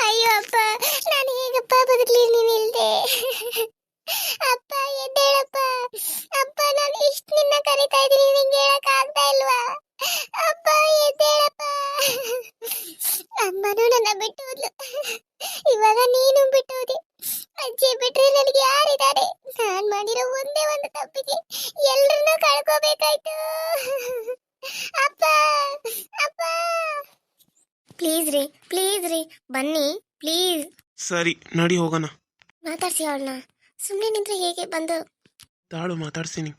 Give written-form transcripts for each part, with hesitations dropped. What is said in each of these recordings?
ಅಯ್ಯೋ ಅಪ್ಪ, ನಾನು ಹೇಗಪ್ಪ ಬದುಕಲಿ ನೀನಿಲ್ದೆ? ಅಪ್ಪ ಎದ್ದೇಳಪ್ಪ. ಅಪ್ಪ, ನಾನು ಇಷ್ಟು ನಿನ್ನ ಕರಿತಾ ಇದ್ದೀನಿ, ನಿಂಗೆ ಹೇಳಕ್ ಆಗ್ತಾ ಇಲ್ವಾ? ಅಪ್ಪ ಎದ್ದೇಳಪ್ಪ. ಅಮ್ಮನೂ ನನ್ನ ಬಿಟ್ಟು ಹೋದ್ಲು, ಇವಾಗ ನೀನು ಬಿಟ್ಟು ಹೋದೆ. ಅಜ್ಜಿ ಬಿಟ್ರೆ ನನಗೆ ಯಾರಿದ್ದಾರೆ? ನಾನ್ ಮಾಡಿರೋ ಒಂದೇ ಒಂದು ತಪ್ಪಿಗೆ ಎಲ್ರನ್ನೂ ಕಳ್ಕೋಬೇಕಾಯ್ತು. ಅಪ್ಪ ಅಪ್ಪ, ಪ್ಲೀಸ್ ರೀ ಬನ್ನಿ ಪ್ಲೀಸ್. ಸರಿ ನಡಿ ಹೋಗೋಣ. ಮಾತಾಡ್ಸಿ ಅವಳನ್ನ. ಸುಮ್ಮನೆ ನಿಂತ್ರೆ ಹೇಗೆ? ಬಂದು ತಾಳು ಮಾತಾಡ್ತೀನಿ.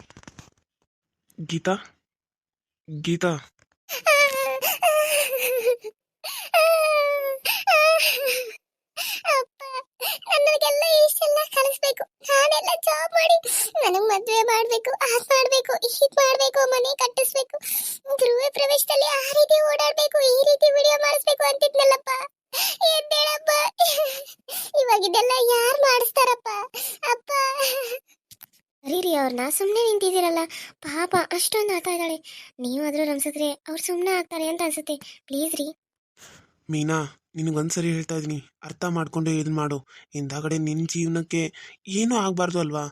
ಗೀತಾ ಗೀತಾ, ಅಪ್ಪ, ನನಗೆಲ್ಲ ಇಷ್ಟೆಲ್ಲ ಕಲಿಸ್ಬೇಕು. ನಾನೆಲ್ಲ ಜಾಬ್ ಮಾಡಿ ನನಗೆ ಮದುವೆ ಮಾಡಬೇಕು, ಅದ್ ಮಾಡಬೇಕು, ಇದ್ ಮಾಡಬೇಕು, ಮನೆ ಕಟ್ಟಿಸ್ಬೇಕು, ಗೃಹ ಪ್ರವೇಶದಲ್ಲಿ ಆ ರೀತಿ ಓಡಾಡಬೇಕು, ಈ ರೀತಿ ವಿಡಿಯೋ ಮಾಡಿಸ್ಬೇಕು ಅಂತಿದ್ನಲ್ಲಪ್ಪ. ಎದ್ದೇಳಪ್ಪ. ಇವಾಗ ಇದೆಲ್ಲ ಯಾರು ಮಾಡಿಸ್ತಾರಪ್ಪ? ಅಪ್ಪ ರೀ, ಅವ್ರನ್ನ ಸುಮ್ಮನೆ ನಿಂತಿದ್ದೀರಲ್ಲ, ಪಾಪ ಅಷ್ಟೊಂದು ಆಡ್ತಾ ಇದ್ದಾಳೆ. ನೀವಾದ್ರೂ ರಂಸಿದ್ರೆ ಅವ್ರು ಸುಮ್ಮನೆ ಆಗ್ತಾರೆ ಅಂತ ಅನ್ಸುತ್ತೆ. ಪ್ಲೀಸ್ ರೀ. ಮೀನಾ, ನಿನಗೊಂದ್ಸರಿ ಹೇಳ್ತಾ ಇದ್ದೀನಿ, ಅರ್ಥ ಮಾಡ್ಕೊಂಡು ಇದನ್ನ ಮಾಡು. ಹಿಂದಾಗಡೆ ನಿನ್ನ ಜೀವನಕ್ಕೆ ಏನೂ ಆಗಬಾರ್ದು ಅಲ್ವಾ?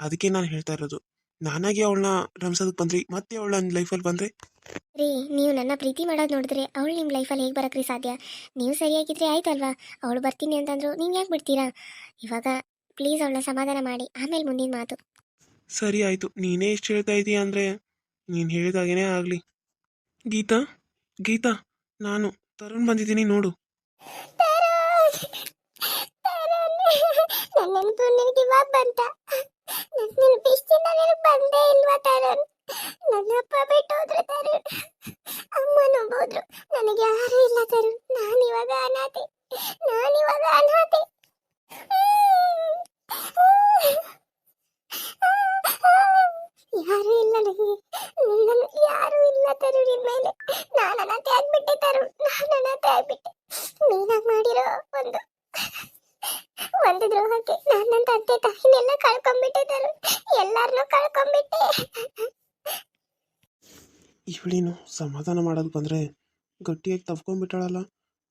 ಅದಕ್ಕೆ ನಾನು ಹೇಳ್ತಾ ಇರೋದು. ನಾನಾಗಿ ಅವಳನ್ನ ರಂಸೋದಕ್ಕೆ ಬಂದ್ರಿ, ಮತ್ತೆ ಅವಳ ನನ್ನ ಲೈಫಲ್ಲಿ ಬಂದರೆ? ರೀ, ನೀವು ನನ್ನ ಪ್ರೀತಿ ಮಾಡೋದು ನೋಡಿದ್ರೆ ಅವಳು ನಿಮ್ಮ ಲೈಫಲ್ಲಿ ಹೇಗೆ ಬರೋಕ್ರಿ ಸಾಧ್ಯ? ನೀವು ಸರಿಯಾಗಿದ್ರೆ ಆಯ್ತಲ್ವಾ? ಅವಳು ಬರ್ತೀನಿ ಅಂತಂದ್ರು ನೀವು ಯಾಕೆ ಬಿಡ್ತೀರಾ? ಇವಾಗ ಪ್ಲೀಸ್ ಅವಳನ್ನ ಸಮಾಧಾನ ಮಾಡಿ, ಆಮೇಲೆ ಮುಂದಿನ ಮಾತು. ಸರಿ ಆಯಿತು, ನೀನೇ ಇಷ್ಟು ಹೇಳ್ತಾ ಇದೀಯ ಅಂದರೆ ನೀನು ಹೇಳಿದಾಗೇ ಆಗಲಿ. ಗೀತಾ ಗೀತಾ, ನಾನು ತರುಣ್ ಬಂದಿದ್ದೀನಿ ನೋಡು. ನಿನಗೆ ಇವಾಗ ಬಂತ? ನನ್ನ ಬಿಸ್ತಿಂದ ನಿನಗೆ ಬಂದೇ ಇಲ್ವಾ ತರುಣ್? ನನ್ನ ಅಪ್ಪ ಬಿಟ್ಟೋದ್ರು ತರುಣ್, ಅಮ್ಮನೂ ಹೋದ್ರು, ನನಗೆ ಯಾರೂ ಇಲ್ಲ ತರುಣ್. ನಾನಿವಾಗ ಅನಾಥೆ. ಯಾರು ಇಲ್ಲ ನನಗೆ, ಯಾರು ಇಲ್ಲ ತರುಣ್ ಇನ್ಮೇಲೆ. ನಾನು ಅನಾಥೆ ಆಗ್ಬಿಟ್ಟೆ ತರುಣ್, ನಾನು ಅನಾಥೆ ಆಗ್ಬಿಟ್ಟೆ. ನೀನಾಗಿ ಮಾಡಿರೋ ಒಂದು ದ್ರೋಹಕ್ಕೆ ನಾನು ನನ್ನ ತಂದೆ ತಾಯಿನೆಲ್ಲ ಕಳ್ಕೊಂಡ್ಬಿಟ್ಟೆ ತರುಣ್, ಎಲ್ಲಾರನ್ನೂ ಕಳ್ಕೊಂಡ್ಬಿಟ್ಟೆ. ಇವಳೇನು ಸಮಾಧಾನ ಮಾಡೋದು ಬಂದರೆ ಗಟ್ಟಿಯಾಗಿ ತಪ್ಕೊಂಡ್ಬಿಟ್ಟಾಳಲ್ಲ,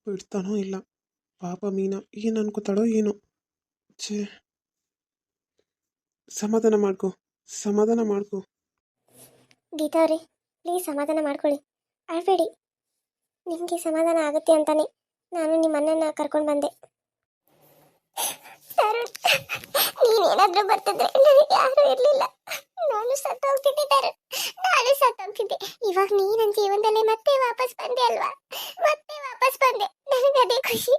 ಬಿಡ್ತಾನೋ ಇಲ್ಲ. ಪಾಪ ಮೀನಾ ಏನು ಅನ್ಕೋತಾಳೋ ಏನೋ. ಛೇ, ಸಮಾಧಾನ ಮಾಡ್ಕೊ. ಗೀತಾ ಅವರೇ, ಪ್ಲೀಸ್ ಸಮಾಧಾನ ಮಾಡ್ಕೊಳ್ಳಿ, ಅಳ್ಬೇಡಿ. ನಿಮಗೆ ಸಮಾಧಾನ ಆಗುತ್ತೆ ಅಂತಾನೆ ನಾನು ನಿಮ್ಮ ಅಣ್ಣನ ಕರ್ಕೊಂಡು ಬಂದೆ. ತರುಣ್, ನೀನೇನಾದ್ರೂ ಬರ್ತಿದ್ರೆ ನನಗೆ ಯಾರೂ ಇರಲಿಲ್ಲ. ನಾನು ಸತ್ತೋಗ್ತಿದ್ದೆ ತರುಣ್, ನಾನು ಸತ್ತೋಗ್ತಿದ್ದೆ. ಇವಾಗ ನೀ ನನ್ನ ಜೀವನದಲ್ಲೇ ಮತ್ತೆ ವಾಪಸ್ ಬಂದೆ ಅಲ್ವಾ? ಮತ್ತೆ ವಾಪಸ್ ಬಂದೆ, ನನಗೆ ಅದೇ ಖುಷಿ.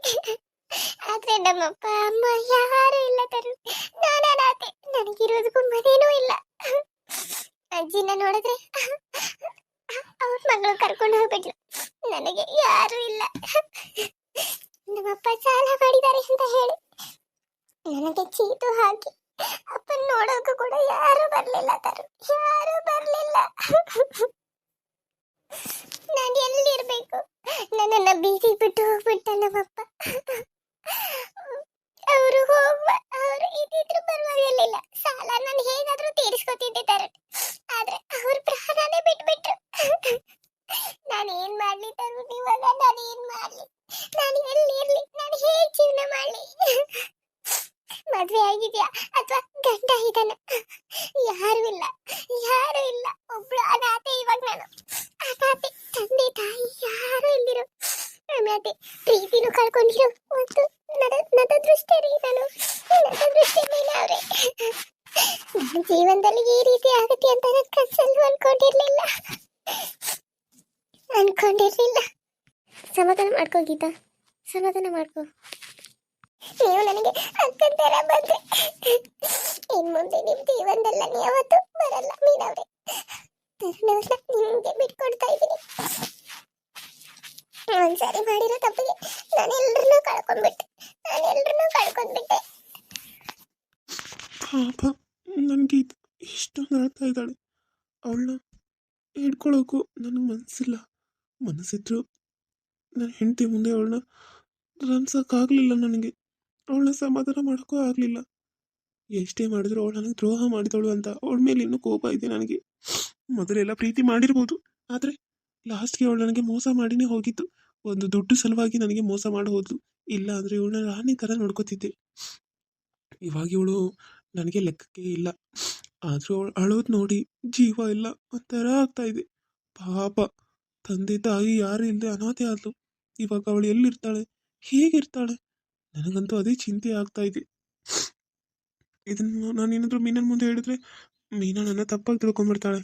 ಆದ್ರೆ ನಮ್ಮಪ್ಪ ಅಮ್ಮ ಯಾರೂ ಇಲ್ಲ ತರುಣ್, ನಾನು ಅನಾಥೆ. ನನಗಿರೋದಕ್ಕೂ ಮನೇನೂ ಇಲ್ಲ. ಅಜ್ಜಿನ ನೋಡಿದ್ರೆ ಅವ್ರ ಮಗಳು ಕರ್ಕೊಂಡು ಹೋಗ್ಬಿಟ್ಲು. ನನಗೆ ಯಾರೂ ಇಲ್ಲ. ನಮ್ಮಪ್ಪ ಸಾಲ ಮಾಡಿದ್ದಾರೆ ಅಂತ ಹೇಳಿ ನನಗೆ ಚೀಟು ಹಾಕಿ ಅಪ್ಪನ ನೋಡೋಕು ಕೂಡ ಯಾರು ಬರ್ಲಿಲ್ಲ ತರುಣ್, ಯಾರು ಬರ್ಲಿಲ್ಲ. ನಾನು ಎಲ್ಲಿರ್ಬೇಕು? ನನ್ನನ್ನ ಬೀದಿ ಬಿಟ್ಟು ಹೋಗ್ಬಿಟ್ಟ ನಮ್ಮಪ್ಪ. ಅವರು ಇದ್ದಿದ್ರು ಪರವಾಗಿರ್ಲಿಲ್ಲ, ಸಾಲ ನಾನು ಹೇಗಾದ್ರೂ ತೀರಿಸ್ಕೊತಿದ್ದೆ ತರುಣ್. ಆದ್ರೆ ಅವ್ರ ಪ್ರಾಣನೇ ಬಿಟ್ಬಿಟ್ರು. ನಾನು ಏನ್ ಮಾಡ್ಲಿ ತರುಣ್? ಇವಾಗ ನಾನು ಏನ್ ಮಾಡ್ಲಿ? ನಾನು ಎಲ್ಲಿರ್ಲಿ? ನಾನು ಹೇಗ್ ಜೀವನ ಮಾಡ್ಲಿ? ಮದ್ವೆ ಆಗಿದ್ಯಾ ಅಥವಾ ಗಂಡ ಇದ್ದಾನ? ಯಾರು ಇಲ್ಲ. ಒಬ್ಳು ಅನಾಥೆ. ಇವಾಗ ನಾನು ಅನಾಥೆ. ತಂದೆ ತಾಯಿ ಯಾರು ಇಲ್ಲಿರೋ ಅನಾಥೆ. ಪ್ರೀತಿನೂ ಕಳ್ಕೊಂಡಿರೋ ಒಂದು ನಟ ದೃಷ್ಟಿ ರೀ ನಾನು. ನಟ ದೃಷ್ಟಿ ಮೇಲೆ ಅವ್ರೆ. ನನ್ನ ಜೀವನದಲ್ಲಿ ಈ ರೀತಿ ಆಗುತ್ತೆ ಅಂತ ನನ್ನ ಕನಸಲ್ಲೂ ಅನ್ಕೊಂಡಿರ್ಲಿಲ್ಲ. ಸಮಾಧಾನ ಮಾಡ್ಕೋ ಗೀತಾ, ಸಮಾಧಾನ ಮಾಡ್ಕೋ. ನೀವು ನನಗೆ ಅಕ್ಕನ ತರ ಬಂದ್ರೆ ಇನ್ ಮುಂದೆ ನಿಮ್ ಜೀವನದಲ್ಲ ಯಾವತ್ತೂ ಬರಲ್ಲ ಮೀನವ್ರೆ. ನಿಮ್ಗೆ ಬಿಟ್ಕೊಡ್ತಾ ಇದ್ದೀನಿ. ಒಂದ್ಸರಿ ಮಾಡಿರೋ ತಪ್ಪಿಗೆ ನಾನೆಲ್ಲರನ್ನೂ ಕಳ್ಕೊಂಡ್ಬಿಟ್ಟೆ. ಪಾಪ ನನಗೆ ಇಷ್ಟೊಂದು ಆಡ್ತಾ ಇದ್ದಾಳೆ. ಅವಳನ್ನ ಹಿಡ್ಕೊಳ್ಳೋಕ್ಕೂ ನನಗೆ ಮನಸ್ಸಿದ್ರು ನನ್ನ ಹೆಂಡತಿ ಮುಂದೆ ಅವಳನ್ನ ರನ್ಸೋಕ್ಕಾಗಲಿಲ್ಲ. ನನಗೆ ಅವಳನ್ನ ಸಮಾಧಾನ ಮಾಡೋಕ್ಕೂ ಆಗಲಿಲ್ಲ. ಎಷ್ಟೇ ಮಾಡಿದ್ರು ಅವಳು ನನಗೆ ದ್ರೋಹ ಮಾಡಿದವಳು ಅಂತ ಅವಳ ಮೇಲೆ ಇನ್ನೂ ಕೋಪ ಇದೆ ನನಗೆ. ಮೊದಲೆಲ್ಲ ಪ್ರೀತಿ ಮಾಡಿರ್ಬೋದು, ಆದರೆ ಲಾಸ್ಟ್ಗೆ ಅವಳು ನನಗೆ ಮೋಸ ಮಾಡಿನೇ ಹೋಗಿದ್ದು. ಒಂದು ದುಡ್ಡು ಸಲುವಾಗಿ ನನಗೆ ಮೋಸ ಮಾಡಿ ಹೋದ್ಲು. ಇಲ್ಲ ಅಂದರೆ ಇವಳನ್ನ ರಾಣಿ ಥರ ನೋಡ್ಕೋತಿದ್ದೆ. ಇವಾಗ ಇವಳು ನನಗೆ ಲೆಕ್ಕಕ್ಕೆ ಇಲ್ಲ. ಆದರೂ ಅವಳು ಅಳೋದು ನೋಡಿ ಜೀವ ಇಲ್ಲ ಒಂಥರ ಆಗ್ತಾಯಿದೆ. ಪಾಪ ತಂದೆ ತಾಯಿ ಯಾರು ಇಲ್ಲದೆ ಅನಾಥೆ ಆದ್ಲು. ಇವಾಗ ಅವಳು ಎಲ್ಲಿರ್ತಾಳೆ, ಹೇಗಿರ್ತಾಳೆ? ನನಗಂತೂ ಅದೇ ಚಿಂತೆ ಆಗ್ತಾ ಇದೆ. ಇದನ್ನು ನಾನೇನಾದರೂ ಮೀನನ ಮುಂದೆ ಹೇಳಿದ್ರೆ ಮೀನಾ ನನ್ನ ತಪ್ಪಾಗಿ ತಿಳ್ಕೊಂಡ್ಬಿಡ್ತಾಳೆ.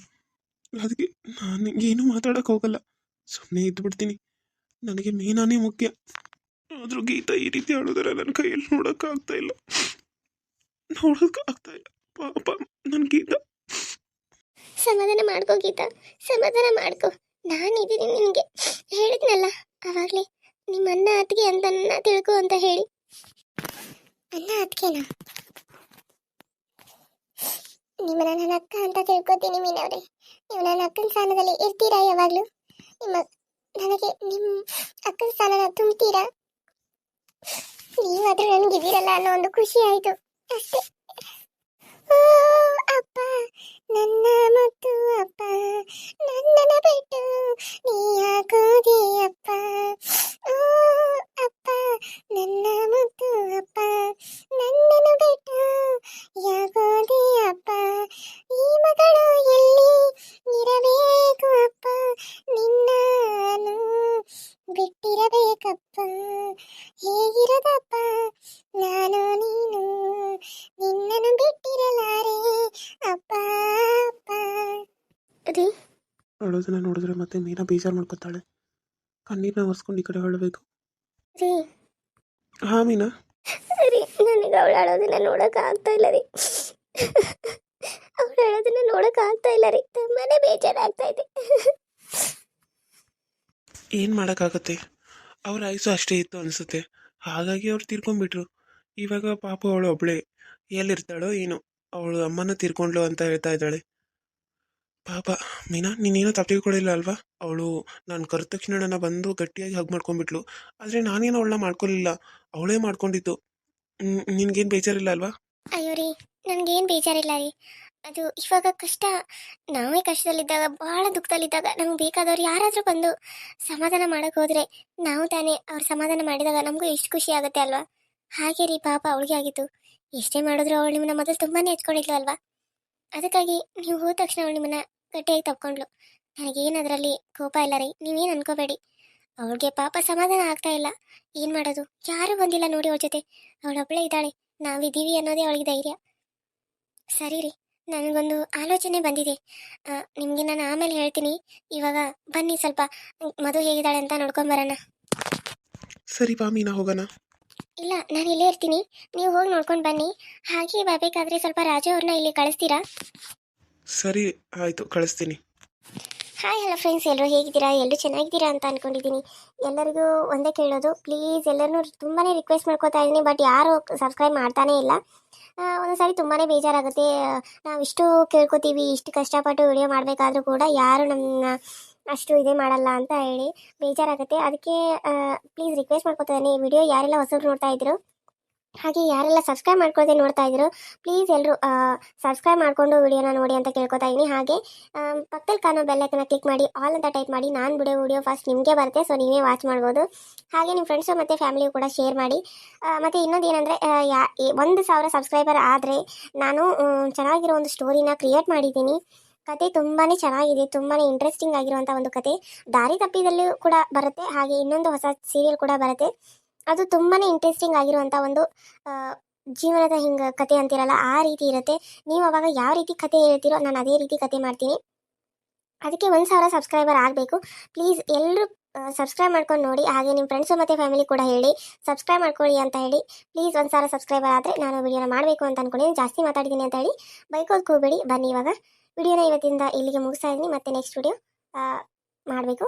ಅದಕ್ಕೆ ನಾನು ಏನೂ ಮಾತಾಡೋಕೆ ಹೋಗಲ್ಲ, ಸುಮ್ಮನೆ ಇದ್ದು ಬಿಡ್ತೀನಿ. ನನಗೆ ಮೀನಾನೇ ಮುಖ್ಯ. ಆದರೂ ಗೀತಾ ಈ ರೀತಿ ಆಡೋದ್ರೆ ನನ್ನ ಕೈಯಲ್ಲಿ ನೋಡೋಕ್ಕಾಗ್ತಾ ಇಲ್ಲ. ಪಾಪ ನನ್ನ ಗೀತಾ. ಸಮಾಧಾನ ಮಾಡ್ಕೋ ಗೀತಾ, ಸಮಾಧಾನ ಮಾಡ್ಕೋ. ನಾನಿದ್ದೀನಿ ನಿನಗೆ, ಹೇಳಿದ್ನಲ್ಲ ಅವಾಗಲೇ ನಿಮ್ಮ ಅಣ್ಣ ಅತ್ತಿಗೆ ಅಂತ ನನ್ನ ತಿಳ್ಕೊ ಅಂತ ಹೇಳಿ. ಅಣ್ಣ ಅತ್ತಿಗೆನಾ? ನಿಮ್ಮನ್ನ ನನ್ನ ಅಕ್ಕ ಅಂತ ತಿಳ್ಕೊತೀನಿ ಮೀನವ್ರೆ. ನೀವು ನನ್ನ ಅಕ್ಕನ ಸ್ಥಾನದಲ್ಲಿ ಇರ್ತೀರಾ ಯಾವಾಗಲೂ? ನನಗೆ ನಿಮ್ಮ ಅಕ್ಕನ ಸ್ಥಾನನ ತುಂಬ್ತೀರಾ? ನೀವಾದ್ರೂ ನನಗಿದ್ದೀರಲ್ಲ ಅನ್ನೋ ಒಂದು ಖುಷಿ ಆಯಿತು ಅಷ್ಟೇ. ಓ ಅಪ್ಪ, ನನ್ನ ಮುತ್ತು ಅಪ್ಪ, ನನ್ನನ್ನ ಬಿಟ್ಟು ನೀ ಯಾಕೋದೆ ಅಪ್ಪ. ಓ ಅಪ್ಪ, ನನ್ನ ಮುತ್ತು ಅಪ್ಪ, ನನ್ನನ್ನು ಬಿಟ್ಟು ಯಾಕೋದೆ ಅಪ್ಪ. ಈ ಮಗಳು ಎಲ್ಲಿ ಇರಬೇಕು ಅಪ್ಪ, ನಿನ್ನನು ಬಿಟ್ಟಿರಬೇಕಪ್ಪ. ಹೇಗಿರದಪ್ಪ ನಾನು ನೀನು, ನಿನ್ನನ್ನು ಬಿಟ್ಟಿರಲಾರೆ ಅಪ್ಪ ಅಪ್ಪ. ರೀ, ಅಳೋದನ್ನ ನೋಡಿದ್ರೆ ಮತ್ತೆ ಮೀನಾ ಬೇಜಾರು ಮಾಡ್ಕೊತಾಳೆ. ಕಣ್ಣೀರನ್ನ ಒರೆಸ್ಕೊಂಡು ಈ ಕಡೆ ಅಳಬೇಕು. ರೀ ಹಾಂ ಮೀನಾ. ರೀ, ನನಗೆ ಅವಳು ಅಳೋದನ್ನ ನೋಡೋಕ್ಕಾಗ್ತಾ ಇಲ್ಲ ರೀ. ಅವಳು ಅಳೋದನ್ನ ನೋಡೋಕ್ಕಾಗ್ತಾ ಇಲ್ಲ ರೀ. ತುಂಬಾನೇ ಬೇಜಾರಾಗ್ತಾ ಇದೆ. ಏನು ಮಾಡೋಕ್ಕಾಗತ್ತೆ, ಅವ್ರ ಆಯುಸ್ಸು ಅಷ್ಟೇ ಇತ್ತು ಅನಿಸುತ್ತೆ. ಹಾಗಾಗಿ ಅವ್ರು ತೀರ್ಕೊಂಡ್ಬಿಟ್ರು. ಇವಾಗ ಪಾಪ ಅವಳು ಒಬ್ಬಳೇ ಎಲ್ಲಿರ್ತಾಳೋ ಏನು. ಅವಳು ಅಮ್ಮನ ತೀರ್ಕೊಂಡ್ಲು ಅಂತ ಹೇಳ್ತಾ ಇದ್ದಾಳೆ. ಪಾಪ ಮೀನಾ, ನೀನೇನೋ ತಪ್ಪು ತಿಳ್ಕೊಳ್ಳಿಲ್ಲ ಅಲ್ವಾ? ಅವಳು ನಾನು ಕರೆದ ತಕ್ಷಣ ನನ್ನ ಬಂದು ಗಟ್ಟಿಯಾಗಿ ಹಗ್ ಮಾಡ್ಕೊಂಡ್ಬಿಟ್ಲು. ಆದರೆ ನಾನೇನು ಅವಳನ್ನ ಮಾಡ್ಕೊಳ್ಳಿಲ್ಲ, ಅವಳೇ ಮಾಡ್ಕೊಂಡಿದ್ದು. ನಿನ್ಗೇನು ಬೇಜಾರಿಲ್ಲ ಅಲ್ವಾ? ಅಯ್ಯೋ ರೀ, ನನಗೇನು ಬೇಜಾರಿಲ್ಲ ರೀ. ಅದು ಇವಾಗ ಕಷ್ಟ, ನಾವೇ ಕಷ್ಟದಲ್ಲಿದ್ದಾಗ, ಭಾಳ ದುಃಖದಲ್ಲಿದ್ದಾಗ ನಮ್ಗೆ ಬೇಕಾದವ್ರು ಯಾರಾದರೂ ಬಂದು ಸಮಾಧಾನ ಮಾಡೋಕೆ ಹೋದರೆ ನಾವು ತಾನೇ ಅವ್ರು ಸಮಾಧಾನ ಮಾಡಿದಾಗ ನಮಗೂ ಎಷ್ಟು ಖುಷಿ ಆಗುತ್ತೆ ಅಲ್ವಾ? ಹಾಗೆ ರೀ, ಪಾಪ ಅವಳಿಗೆ ಆಗಿತ್ತು. ಎಷ್ಟೇ ಮಾಡಿದ್ರು ಅವಳು ನಿಮ್ಮನ್ನ ಮೊದಲು ತುಂಬಾ ಹೆಚ್ಕೊಂಡಿದ್ಲು ಅಲ್ವಾ? ಅದಕ್ಕಾಗಿ ನೀವು ಹೋದ ತಕ್ಷಣ ಅವಳು ನಿಮ್ಮನ್ನ ಗಟ್ಟಿಯಾಗಿ ತಪ್ಕೊಂಡ್ಲು. ನನಗೇನು ಅದರಲ್ಲಿ ಕೋಪ ಇಲ್ಲ ರೀ, ನೀವೇನು ಅನ್ಕೋಬೇಡಿ. ಅವಳಿಗೆ ಪಾಪ ಸಮಾಧಾನ ಆಗ್ತಾ ಇಲ್ಲ. ಏನು ಮಾಡೋದು, ಯಾರೂ ಬಂದಿಲ್ಲ ನೋಡಿ ಅವಳ ಜೊತೆ. ಅವಳೊಬ್ಬಳೇ ಇದ್ದಾಳೆ, ನಾವಿದ್ದೀವಿ ಅನ್ನೋದೇ ಅವಳಿಗೆ ಧೈರ್ಯ. ಸರಿ ರೀ, ನನಗೊಂದು ಆಲೋಚನೆ ಬಂದಿದೆ. ನಿಮಗೆ ನಾನು ಆಮೇಲೆ ಹೇಳ್ತೀನಿ. ಇವಾಗ ಬನ್ನಿ, ಸ್ವಲ್ಪ ಮಧು ಹೇಗಿದ್ದಾಳೆ ಅಂತ ನೋಡ್ಕೊಂಬರೋಣ. ಸರಿ ಬಾ ಮೀನಾ, ಹೋಗೋಣ. ಇಲ್ಲ, ನಾನು ಇಲ್ಲೇ ಇರ್ತೀನಿ, ನೀವು ಹೋಗಿ ನೋಡ್ಕೊಂಡು ಬನ್ನಿ. ಹಾಗೆ ಬರಬೇಕಾದ್ರೆ ಸ್ವಲ್ಪ ರಾಜು ಅವ್ರನ್ನ ಇಲ್ಲಿ ಕಳಿಸ್ತೀರಾ? ಸರಿ ಆಯಿತು, ಕಳಿಸ್ತೀನಿ. ಹಾಯ್ ಹಲೋ ಫ್ರೆಂಡ್ಸ್, ಎಲ್ಲರೂ ಹೇಗಿದ್ದೀರಾ? ಎಲ್ಲರೂ ಚೆನ್ನಾಗಿದ್ದೀರಾ ಅಂತ ಅಂದ್ಕೊಂಡಿದ್ದೀನಿ. ಎಲ್ಲರಿಗೂ ಒಂದೇ ಕೇಳೋದು, ಪ್ಲೀಸ್ ಎಲ್ಲರೂ ತುಂಬಾ ರಿಕ್ವೆಸ್ಟ್ ಮಾಡ್ಕೋತಾ ಇದ್ದೀನಿ, ಬಟ್ ಯಾರು ಸಬ್ಸ್ಕ್ರೈಬ್ ಮಾಡ್ತಾನೇ ಇಲ್ಲ. ಒಂದೊಂದು ಸಾರಿ ತುಂಬಾ ಬೇಜಾರಾಗುತ್ತೆ. ನಾವು ಇಷ್ಟು ಕೇಳ್ಕೊತೀವಿ, ಇಷ್ಟು ಕಷ್ಟಪಟ್ಟು ವಿಡಿಯೋ ಮಾಡಬೇಕಾದ್ರೂ ಕೂಡ ಯಾರು ನಮ್ಮನ್ನ ಅಷ್ಟು ಇದೇ ಮಾಡಲ್ಲ ಅಂತ ಹೇಳಿ ಬೇಜಾರಾಗುತ್ತೆ. ಅದಕ್ಕೆ ಪ್ಲೀಸ್ ರಿಕ್ವೆಸ್ಟ್ ಮಾಡ್ಕೋತಾ ಇದ್ದೀನಿ, ಈ ವಿಡಿಯೋ ಯಾರೆಲ್ಲ ಹೊಸಬ್ರು ನೋಡ್ತಾ ಇದ್ರು, ಹಾಗೆ ಯಾರೆಲ್ಲ ಸಬ್ಸ್ಕ್ರೈಬ್ ಮಾಡ್ಕೊಳ್ಳದೆ ನೋಡ್ತಾ ಇದ್ರು, ಪ್ಲೀಸ್ ಎಲ್ಲರೂ ಸಬ್ಸ್ಕ್ರೈಬ್ ಮಾಡಿಕೊಂಡು ವಿಡಿಯೋನ ನೋಡಿ ಅಂತ ಕೇಳ್ಕೊತಾ ಇದ್ದೀನಿ. ಹಾಗೆ ಪಕ್ಕದಲ್ಲಿ ಕಾಣೋ ಬೆಲ್ಲೈಕನ್ನ ಕ್ಲಿಕ್ ಮಾಡಿ ಆಲ್ ಅಂತ ಟೈಪ್ ಮಾಡಿ, ನಾನು ಬಿಡೋ ವಿಡಿಯೋ ಫಸ್ಟ್ ನಿಮಗೆ ಬರುತ್ತೆ, ಸೊ ನೀವೇ ವಾಚ್ ಮಾಡ್ಬೋದು. ಹಾಗೆ ನಿಮ್ಮ ಫ್ರೆಂಡ್ಸು ಮತ್ತು ಫ್ಯಾಮಿಲಿಯು ಕೂಡ ಶೇರ್ ಮಾಡಿ. ಮತ್ತು ಇನ್ನೊಂದು ಏನಂದರೆ, 1,000 ಸಬ್ಸ್ಕ್ರೈಬರ್ ಆದರೆ ನಾನು ಚೆನ್ನಾಗಿರೋ ಒಂದು ಸ್ಟೋರಿನ ಕ್ರಿಯೇಟ್ ಮಾಡಿದ್ದೀನಿ. ಕತೆ ತುಂಬಾ ಚೆನ್ನಾಗಿದೆ, ತುಂಬಾ ಇಂಟ್ರೆಸ್ಟಿಂಗ್ ಆಗಿರುವಂಥ ಒಂದು ಕತೆ. ದಾರಿ ತಪ್ಪಿದಲ್ಲೂ ಕೂಡ ಬರುತ್ತೆ. ಹಾಗೆ ಇನ್ನೊಂದು ಹೊಸ ಸೀರಿಯಲ್ ಕೂಡ ಬರುತ್ತೆ, ಅದು ತುಂಬಾ ಇಂಟ್ರೆಸ್ಟಿಂಗ್ ಆಗಿರುವಂಥ ಒಂದು ಜೀವನದ ಹಿಂಗೆ ಕತೆ ಅಂತಿರಲ್ಲ, ಆ ರೀತಿ ಇರುತ್ತೆ. ನೀವು ಅವಾಗ ಯಾವ ರೀತಿ ಕತೆ ಹೇಳ್ತೀರೋ ನಾನು ಅದೇ ರೀತಿ ಕತೆ ಮಾಡ್ತೀನಿ. ಅದಕ್ಕೆ 1,000 ಸಬ್ಸ್ಕ್ರೈಬರ್ ಆಗಬೇಕು. ಪ್ಲೀಸ್ ಎಲ್ಲರೂ ಸಬ್ಸ್ಕ್ರೈಬ್ ಮಾಡ್ಕೊಂಡು ನೋಡಿ. ಹಾಗೆ ನಿಮ್ಮ ಫ್ರೆಂಡ್ಸು ಮತ್ತು ಫ್ಯಾಮಿಲಿ ಕೂಡ ಹೇಳಿ ಸಬ್ಸ್ಕ್ರೈಬ್ ಮಾಡ್ಕೊಳ್ಳಿ ಅಂತ ಹೇಳಿ. ಪ್ಲೀಸ್ 1,000 ಸಬ್ಸ್ಕ್ರೈಬರ್ ಆದರೆ ನಾನು ವಿಡಿಯೋನ ಮಾಡಬೇಕು ಅಂತ ಅಂದ್ಕೊಂಡಿದ್ದೀನಿ. ಜಾಸ್ತಿ ಮಾತಾಡಿದ್ದೀನಿ ಅಂತ ಹೇಳಿ ಬೈಕೋದು ಹೋಗಬೇಡಿ. ಬನ್ನಿ, ಇವಾಗ ವಿಡಿಯೋನ ಇವತ್ತಿಂದ ಇಲ್ಲಿಗೆ ಮುಗಿಸ್ತಾ ಇದ್ದೀನಿ. ಮತ್ತೆ ನೆಕ್ಸ್ಟ್ ವಿಡಿಯೋ ಮಾಡಬೇಕು.